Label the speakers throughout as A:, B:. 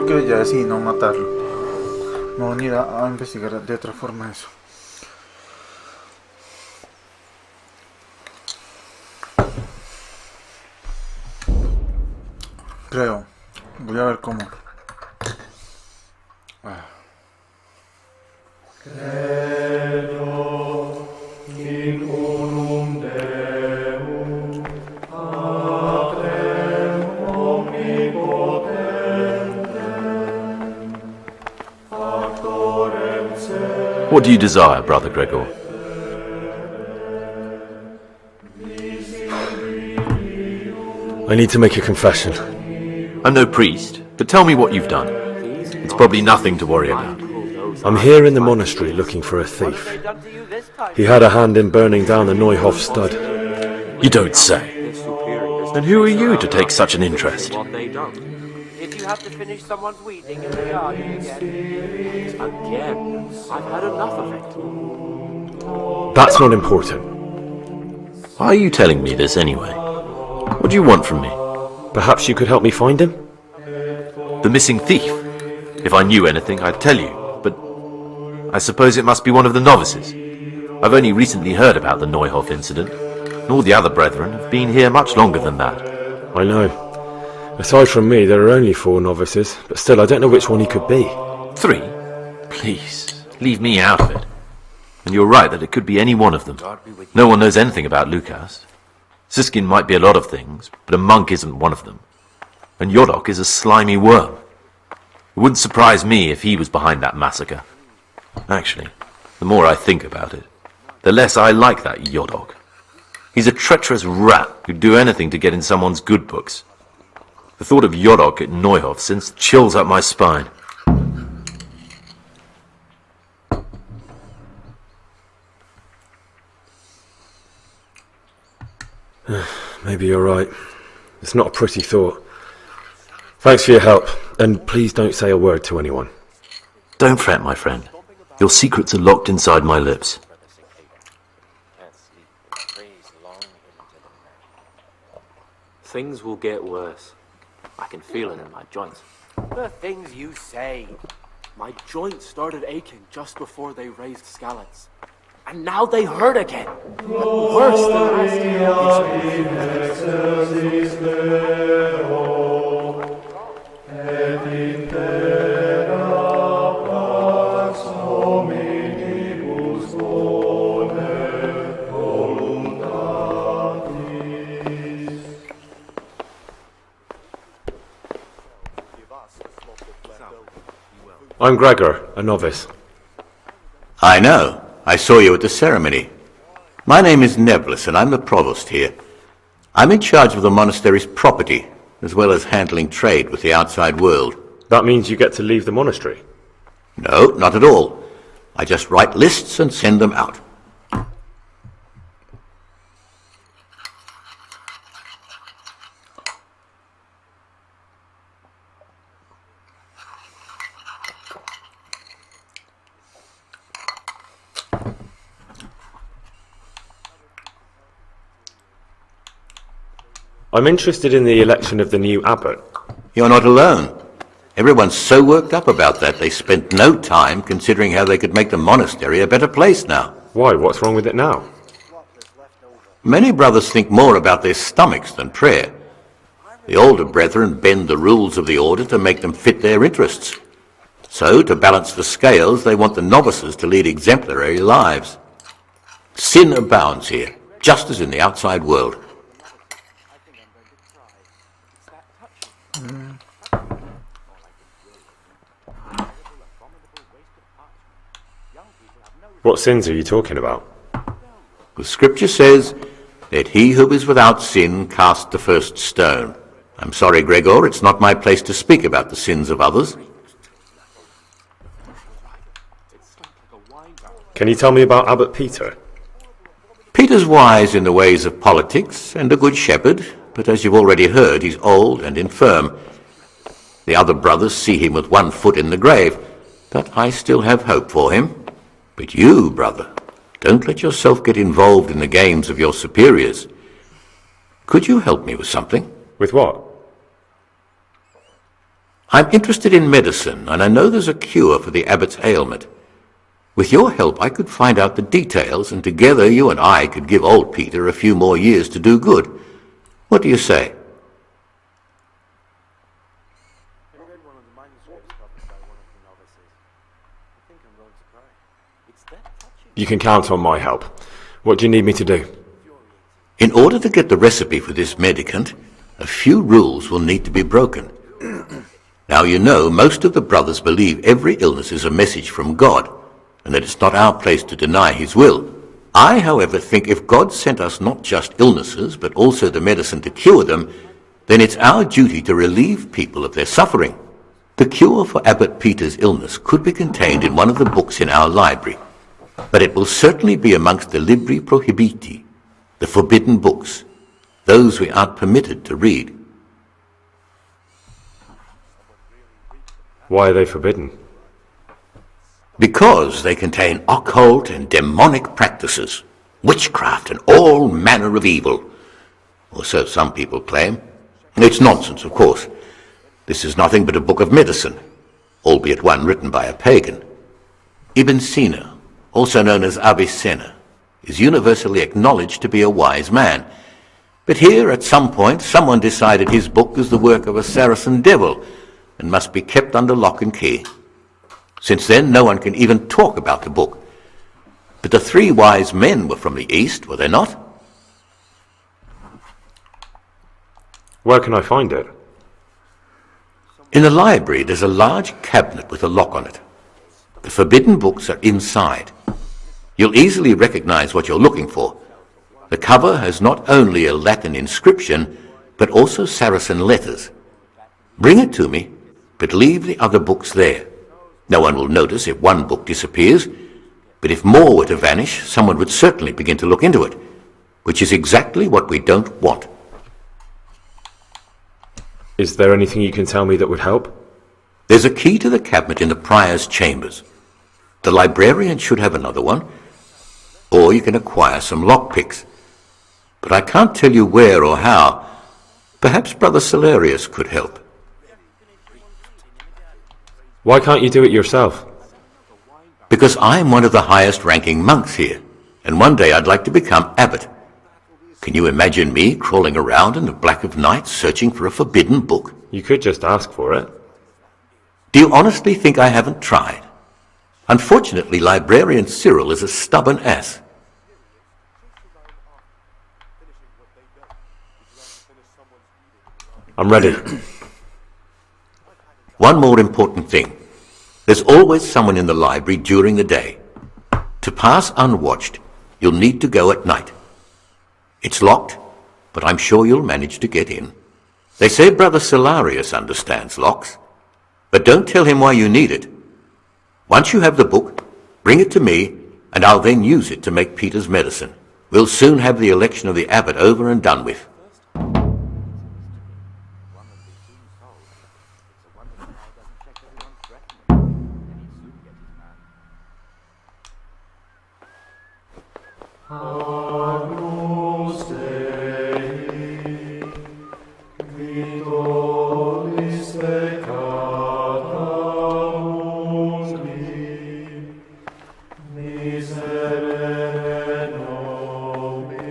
A: porque ya decidí no matarlo. No voy a ir a investigar de otra forma eso. Creo. Voy a ver cómo.
B: Credo in unum Deum, Patrem omnipotentem, Factorem Celestem.
C: What do you desire, Brother Gregor?
D: I need to make a confession.
C: I'm no priest, but tell me what you've done. It's probably nothing to worry about.
D: I'm here in the monastery looking for a thief. He had a hand in burning down the Neuhof stud.
C: You don't say. Then who are you to take such an interest?
E: If you have to finish someone's weeding in the garden again, I've had enough of it.
D: That's not important.
C: Why are you telling me this anyway? What do you want from me?
D: Perhaps you could help me find him?
C: The missing thief? If I knew anything, I'd tell you, but I suppose it must be one of the novices. I've only recently heard about the Neuhof incident, and all the other brethren have been here much longer than that.
D: I know. Aside from me, there are only 4 novices, but still I don't know which one he could be.
C: 3? Please, leave me out of it. And you're right that it could be any one of them. No one knows anything about Lukas. Siskin might be a lot of things, but a monk isn't one of them. And Yodok is a slimy worm. It wouldn't surprise me if he was behind that massacre. Actually, the more I think about it, the less I like that Yodok. He's a treacherous rat who'd do anything to get in someone's good books. The thought of Yodok at Neuhof sends chills up my spine.
D: Maybe you're right. It's not a pretty thought. Thanks for your help, and please don't say a word to anyone.
C: Don't fret, my friend. Your secrets are locked inside my lips.
E: Things will get worse. I can feel it in my joints. The things you say. My joints started aching just before they raised scallops. And now they hurt again. Worse than last
D: I'm Gregor, a novice.
F: I know. I saw you at the ceremony. My name is Nebulus, and I'm the provost here. I'm in charge of the monastery's property, as well as handling trade with the outside world.
D: That means you get to leave the monastery?
F: No, not at all. I just write lists and send them out.
D: I'm interested in the election of the new abbot.
F: You're not alone. Everyone's so worked up about that they spent no time considering how they could make the monastery a better place now.
D: Why? What's wrong with it now?
F: Many brothers think more about their stomachs than prayer. The older brethren bend the rules of the order to make them fit their interests. So, to balance the scales, they want the novices to lead exemplary lives. Sin abounds here, just as in the outside world.
D: What sins are you talking about?
F: The scripture says, "Let he who is without sin cast the first stone." I'm sorry, Gregor, it's not my place to speak about the sins of others.
D: Can you tell me about Abbot Peter?
F: Peter's wise in the ways of politics and a good shepherd, but as you've already heard, he's old and infirm. The other brothers see him with one foot in the grave, but I still have hope for him. But you, brother, don't let yourself get involved in the games of your superiors. Could you help me with something?
D: With what?
F: I'm interested in medicine, and I know there's a cure for the abbot's ailment. With your help, I could find out the details, and together you and I could give old Peter a few more years to do good. What do you say?
D: You can count on my help. What do you need me to do?
F: In order to get the recipe for this medicament, a few rules will need to be broken. Now you know most of the brothers believe every illness is a message from God, and that it's not our place to deny his will. I, however, think if God sent us not just illnesses, but also the medicine to cure them, then it's our duty to relieve people of their suffering. The cure for Abbot Peter's illness could be contained in one of the books in our library, but it will certainly be amongst the libri prohibiti, the forbidden books, those we aren't permitted to read.
D: Why are they forbidden?
F: Because they contain occult and demonic practices, witchcraft and all manner of evil, or so some people claim. It's nonsense, of course. This is nothing but a book of medicine, albeit one written by a pagan. Ibn Sina, also known as Avicenna, is universally acknowledged to be a wise man. But here, at some point, someone decided his book is the work of a Saracen devil and must be kept under lock and key. Since then, no one can even talk about the book. But the three wise men were from the East, were they not?
D: Where can I find it?
F: In the library, there's a large cabinet with a lock on it. The forbidden books are inside. You'll easily recognize what you're looking for. The cover has not only a Latin inscription, but also Saracen letters. Bring it to me, but leave the other books there. No one will notice if one book disappears, but if more were to vanish, someone would certainly begin to look into it, which is exactly what we don't want.
D: Is there anything you can tell me that would help?
F: There's a key to the cabinet in the prior's chambers. The librarian should have another one, or you can acquire some lockpicks. But I can't tell you where or how. Perhaps Brother Celerius could help.
D: Why can't you do it yourself?
F: Because I'm one of the highest-ranking monks here, and one day I'd like to become abbot. Can you imagine me crawling around in the black of night searching for a forbidden book?
D: You could just ask for it.
F: Do you honestly think I haven't tried? Unfortunately, Librarian Cyril is a stubborn ass.
D: I'm ready.
F: One more important thing. There's always someone in the library during the day. To pass unwatched, you'll need to go at night. It's locked, but I'm sure you'll manage to get in. They say Brother Celerius understands locks, but don't tell him why you need it. Once you have the book, bring it to me, and I'll then use it to make Peter's medicine. We'll soon have the election of the abbot over and done with.
B: Agnus Dei, vitoris peccata mundi, miserere nobis.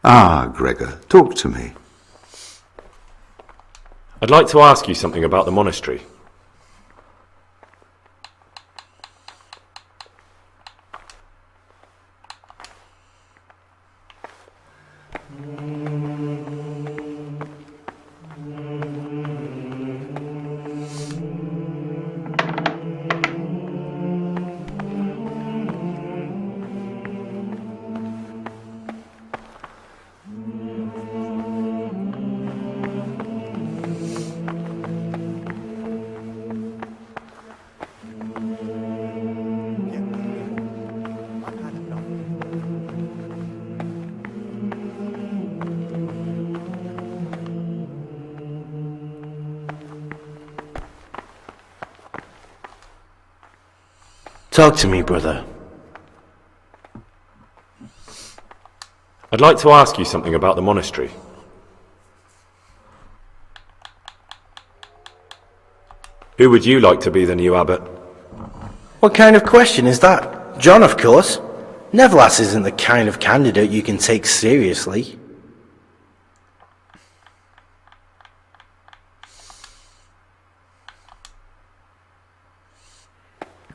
G: Ah, Gregor, talk to me.
D: I'd like to ask you something about the monastery.
H: Talk to me, brother.
D: I'd like to ask you something about the monastery. Who would you like to be the new abbot?
H: What kind of question is that? John, of course. Nevlas isn't the kind of candidate you can take seriously.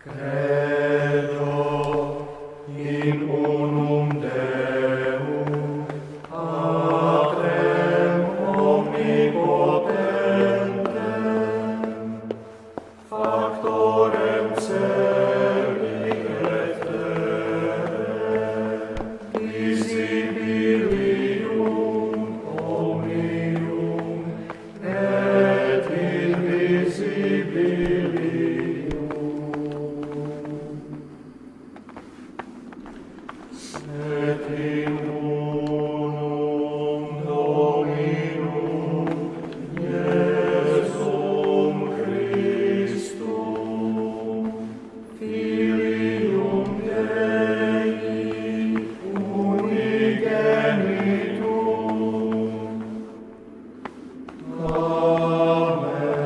B: Credo in unum Deum, Patrem omnipotentem, Factorem caeli et terrae, visibilium omnium et invisibilium, et in unum Dominum Iesum Christum, Filium Dei, unigenitum. Amen.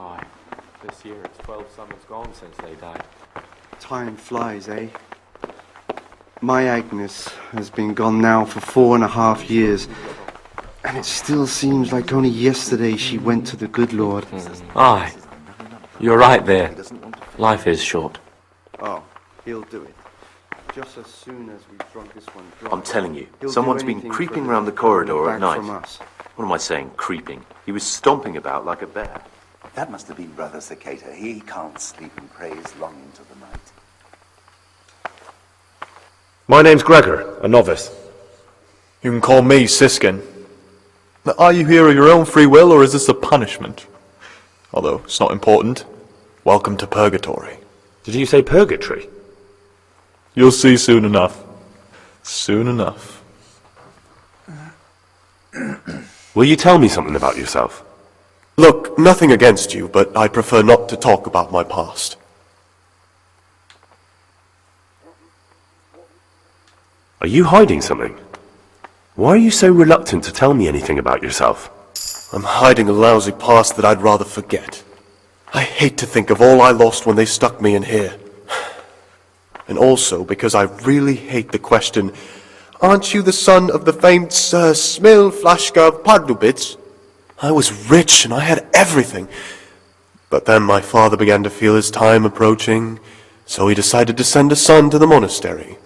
E: Aye, this year it's 12 summers gone since they died.
I: Time flies, eh? My Agnes has been gone now for 4.5 years, and it still seems like only yesterday she went to the good Lord.
E: Aye, you're right there. Life is short.
I: Oh, he'll do it. Just as soon as we've drunk this one dry.
C: I'm telling you,
I: He'll do
C: someone's been
I: anything
C: creeping
I: for
C: around the
I: it
C: corridor
I: back
C: at night.
I: from us.
C: What am I saying, creeping? He was stomping about like a bear.
G: That must have been Brother Cicada. He can't sleep and prays long into the night.
D: My name's Gregor, a novice.
J: You can call me Siskin. Now, are you here of your own free will, or is this a punishment? Although, it's not important. Welcome to Purgatory.
D: Did you say purgatory?
J: You'll see soon enough. Soon enough.
D: Will you tell me something about yourself?
J: Look, nothing against you, but I prefer not to talk about my past.
D: Are you hiding something? Why are you so reluctant to tell me anything about yourself?
J: I'm hiding a lousy past that I'd rather forget. I hate to think of all I lost when they stuck me in here. And also because I really hate the question, aren't you the son of the famed Sir Smil Flashka of Pardubitz? I was rich and I had everything. But then my father began to feel his time approaching, so he decided to send a son to the monastery.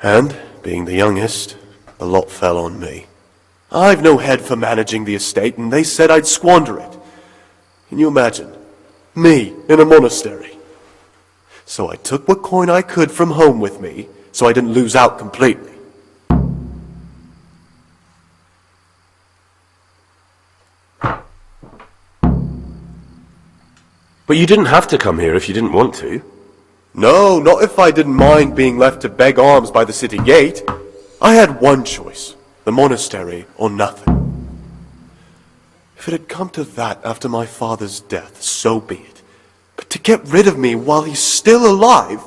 J: And, being the youngest, the lot fell on me. I've no head for managing the estate, and they said I'd squander it. Can you imagine? Me in a monastery. So I took what coin I could from home with me, so I didn't lose out completely.
D: But you didn't have to come here if you didn't want to.
J: No, not if I didn't mind being left to beg alms by the city gate. I had one choice, the monastery or nothing. If it had come to that after my father's death, so be it. But to get rid of me while he's still alive...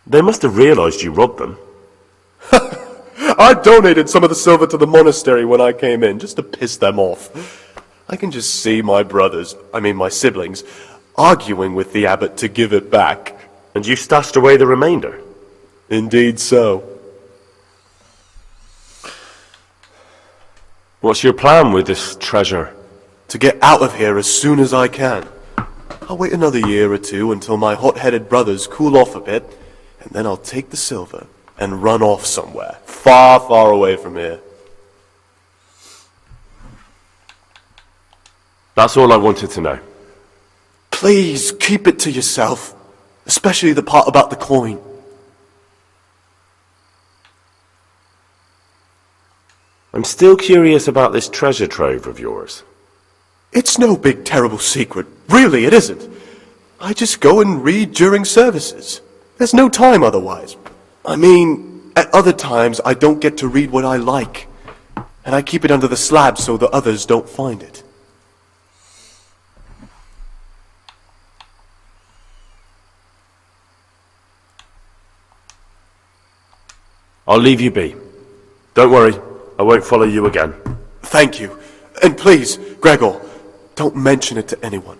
D: They must have realized you robbed them.
J: I donated some of the silver to the monastery when I came in, just to piss them off. I can just see my my siblings, arguing with the abbot to give it back.
D: And you stashed away the remainder?
J: Indeed so.
D: What's your plan with this treasure?
J: To get out of here as soon as I can. I'll wait another year or two until my hot-headed brothers cool off a bit, and then I'll take the silver and run off somewhere, far, far away from here.
D: That's all I wanted to know.
J: Please, keep it to yourself. Especially the part about the coin.
D: I'm still curious about this treasure trove of yours.
J: It's no big terrible secret. Really, it isn't. I just go and read during services. There's no time otherwise. I mean, at other times I don't get to read what I like. And I keep it under the slab so the others don't find it.
D: I'll leave you be. Don't worry, I won't follow you again.
J: Thank you. And please, Gregor, don't mention it to anyone.